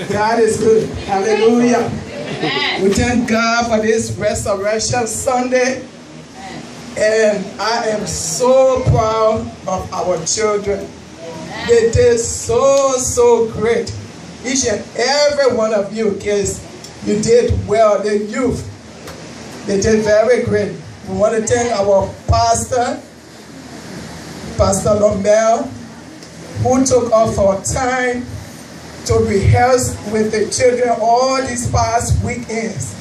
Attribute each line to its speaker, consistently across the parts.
Speaker 1: God is good. Hallelujah. We thank God for this Resurrection Sunday. And I am so proud of our children. They did so great. Each and every one of you kids, you did well. The youth, they did very great. We want to thank our pastor, Pastor Lomel, who took off our time to rehearse with the children all these past weekends.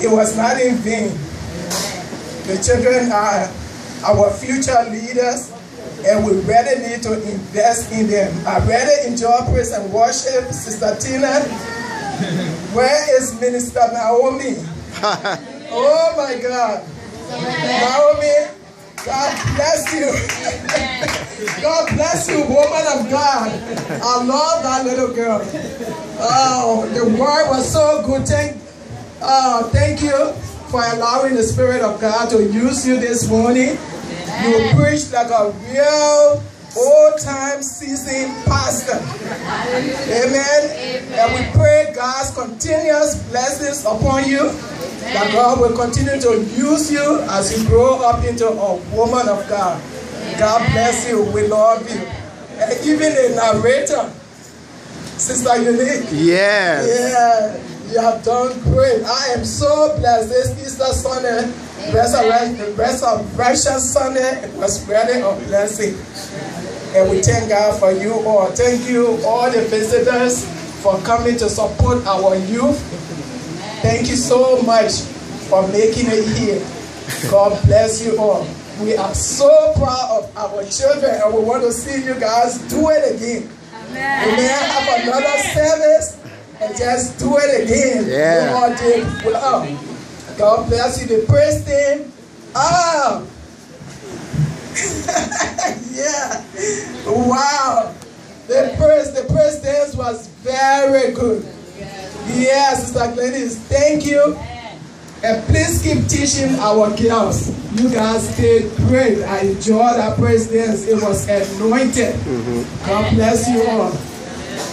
Speaker 1: It was not in vain. The children are our future leaders, and we really need to invest in them. I really enjoy praise and worship. Sister Tina, where is Minister Naomi? Oh my God. Naomi, God bless you. God bless you, woman of God. I love that little girl. Oh, the word was so good. Thank you for allowing the Spirit of God to use you this morning. You preached like a real old-time seasoned pastor. Amen. And we pray God's continuous blessings upon you. That God will continue to use you as you grow up into a woman of God. God bless you. We love you. And even the narrator, Sister Unique.
Speaker 2: Yes.
Speaker 1: Yeah, you have done great. I am so blessed. This Easter Sunday, Resurrection Sunday, it was really a blessing. And we thank God for you all. Thank you, all the visitors, for coming to support our youth. Thank you so much for making it here. God bless you all. We are so proud of our children, and we want to see you guys do it again. Amen. Have another service and just do it again.
Speaker 2: Yeah.
Speaker 1: You all did well. God bless you. The praise team. Yeah. Wow. The praise dance was very good. Yes, Sister Gladys, thank you. And please keep teaching our girls. You guys did great. I enjoyed that praise dance. It was anointed. God bless you all.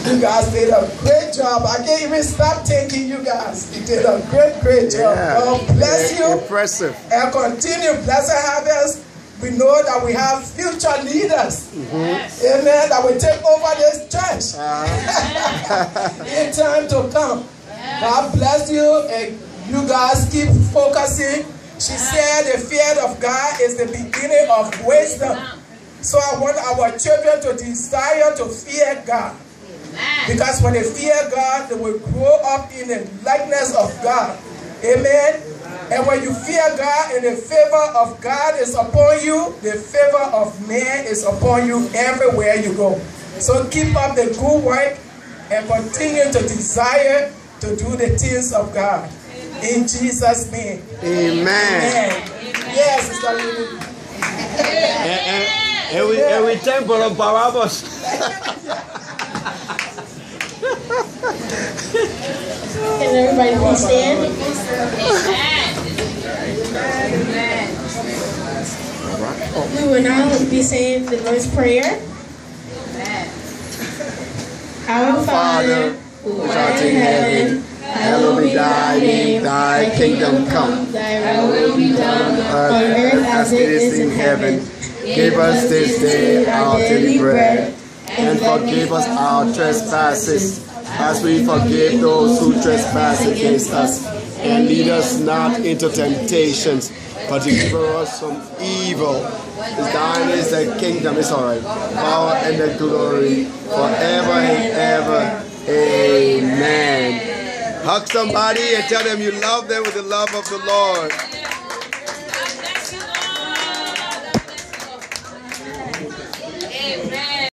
Speaker 1: You guys did a great job. I can't even stop thanking you guys. You did a great job. God bless you.
Speaker 2: Impressive. And
Speaker 1: continue. Blessed harvest. We know that we have future leaders. Amen. That will take over this church. In time to come. God bless you. And you guys keep focusing. She said the fear of God is the beginning of wisdom. So I want our children to desire to fear God. Because when they fear God, they will grow up in the likeness of God. Amen. And when you fear God and the favor of God is upon you, the favor of man is upon you everywhere you go. So keep up the good work and continue to desire to do the things of God. In Jesus' name.
Speaker 2: Amen.
Speaker 1: Amen. Yes, Sister Lily.
Speaker 2: And we thank Brother Barabbas.
Speaker 3: Can everybody please stand? We will now be saying the Lord's Prayer. Our Father, who art in heaven, hallowed be thy name. Thy kingdom come. Thy will be done on earth as it is in heaven. Give us this day our daily bread, and forgive us our trespasses, as we forgive those who trespass against us. And lead us not into temptations, but deliver us from evil. Thine is the kingdom, it's alright, power and the glory, forever and ever. Amen. Hug somebody and tell them you love them with the love of the Lord.